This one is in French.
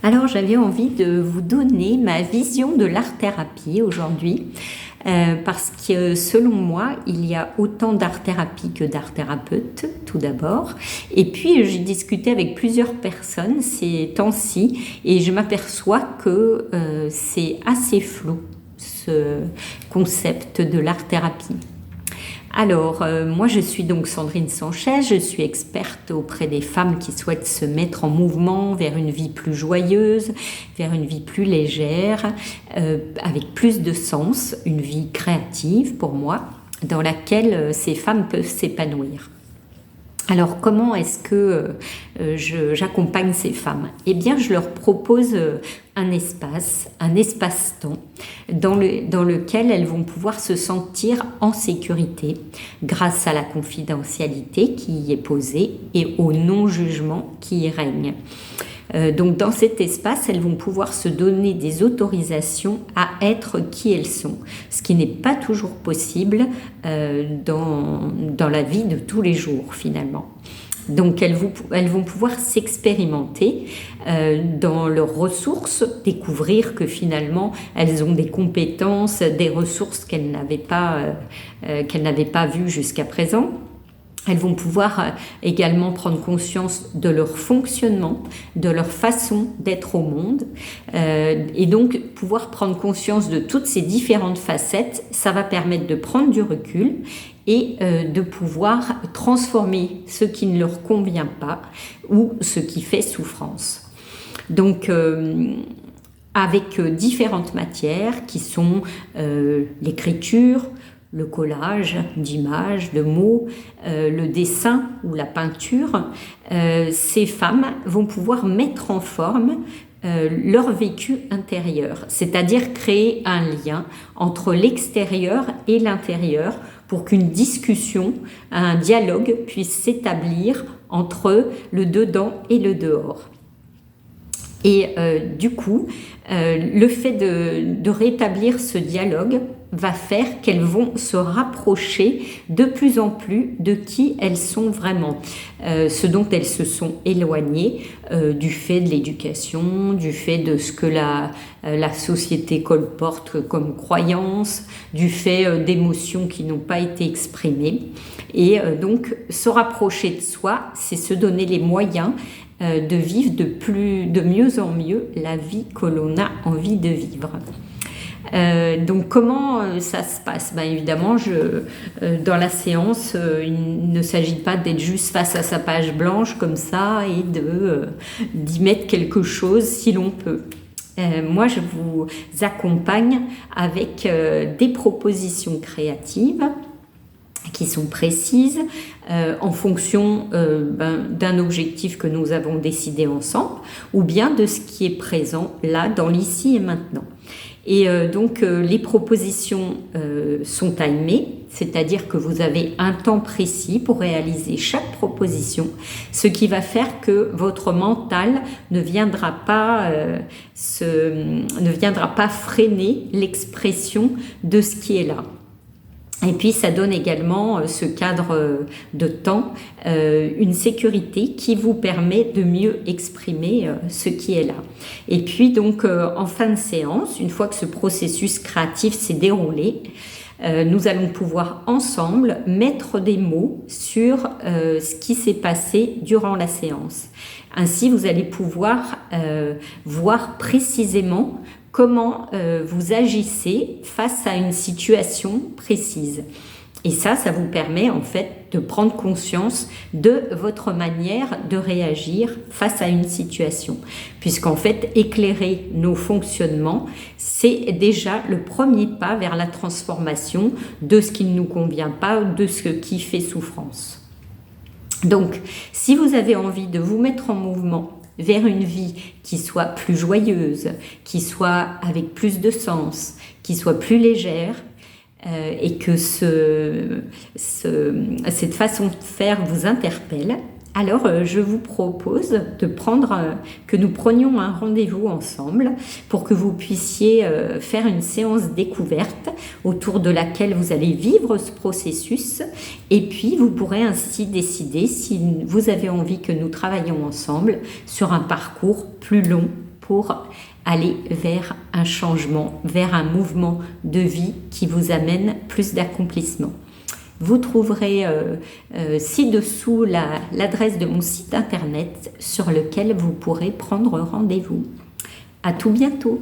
Alors j'avais envie de vous donner ma vision de l'art-thérapie aujourd'hui parce que selon moi il y a autant d'art-thérapie que d'art-thérapeute tout d'abord, et puis j'ai discuté avec plusieurs personnes ces temps-ci et je m'aperçois que c'est assez flou ce concept de l'art-thérapie. Alors, moi je suis donc Sandrine Sanchez, je suis experte auprès des femmes qui souhaitent se mettre en mouvement vers une vie plus joyeuse, vers une vie plus légère, avec plus de sens, une vie créative pour moi, dans laquelle ces femmes peuvent s'épanouir. Alors, comment est-ce que j'accompagne ces femmes? Eh bien, je leur propose un espace-temps dans lequel elles vont pouvoir se sentir en sécurité grâce à la confidentialité qui y est posée et au non-jugement qui y règne. Donc dans cet espace, elles vont pouvoir se donner des autorisations à être qui elles sont, ce qui n'est pas toujours possible dans la vie de tous les jours finalement. Donc elles vont pouvoir s'expérimenter dans leurs ressources, découvrir que finalement elles ont des compétences, des ressources qu'elles n'avaient pas vues jusqu'à présent. Elles vont pouvoir également prendre conscience de leur fonctionnement, de leur façon d'être au monde, et donc pouvoir prendre conscience de toutes ces différentes facettes. Ça va permettre de prendre du recul et de pouvoir transformer ce qui ne leur convient pas ou ce qui fait souffrance. Donc avec différentes matières qui sont l'écriture, le collage d'images, de mots, le dessin ou la peinture, ces femmes vont pouvoir mettre en forme leur vécu intérieur, c'est-à-dire créer un lien entre l'extérieur et l'intérieur pour qu'une discussion, un dialogue puisse s'établir entre le dedans et le dehors. Et du coup, le fait de rétablir ce dialogue va faire qu'elles vont se rapprocher de plus en plus de qui elles sont vraiment, ce dont elles se sont éloignées du fait de l'éducation, du fait de ce que la société colporte comme croyance, du fait d'émotions qui n'ont pas été exprimées. Et donc se rapprocher de soi, c'est se donner les moyens de vivre de mieux en mieux la vie que l'on a envie de vivre. Donc comment ça se passe? Évidemment, dans la séance, il ne s'agit pas d'être juste face à sa page blanche comme ça et d'y mettre quelque chose si l'on peut. Moi, je vous accompagne avec des propositions créatives qui sont précises en fonction d'un objectif que nous avons décidé ensemble ou bien de ce qui est présent là, dans l'ici et maintenant. Et donc les propositions sont timées, c'est-à-dire que vous avez un temps précis pour réaliser chaque proposition, ce qui va faire que votre mental ne viendra pas freiner l'expression de ce qui est là. Et puis ça donne également ce cadre de temps, une sécurité qui vous permet de mieux exprimer ce qui est là. Et puis donc en fin de séance, une fois que ce processus créatif s'est déroulé, nous allons pouvoir ensemble mettre des mots sur ce qui s'est passé durant la séance. Ainsi, vous allez pouvoir voir précisément comment vous agissez face à une situation précise. Et ça vous permet en fait de prendre conscience de votre manière de réagir face à une situation. Puisqu'en fait, éclairer nos fonctionnements, c'est déjà le premier pas vers la transformation de ce qui ne nous convient pas, de ce qui fait souffrance. Donc, si vous avez envie de vous mettre en mouvement vers une vie qui soit plus joyeuse, qui soit avec plus de sens, qui soit plus légère, et que cette façon de faire vous interpelle, alors je vous propose que nous prenions un rendez-vous ensemble pour que vous puissiez faire une séance découverte autour de laquelle vous allez vivre ce processus, et puis vous pourrez ainsi décider si vous avez envie que nous travaillions ensemble sur un parcours plus long pour aller vers un changement, vers un mouvement de vie qui vous amène plus d'accomplissement. Vous trouverez ci-dessous l'adresse de mon site internet sur lequel vous pourrez prendre rendez-vous. À tout bientôt!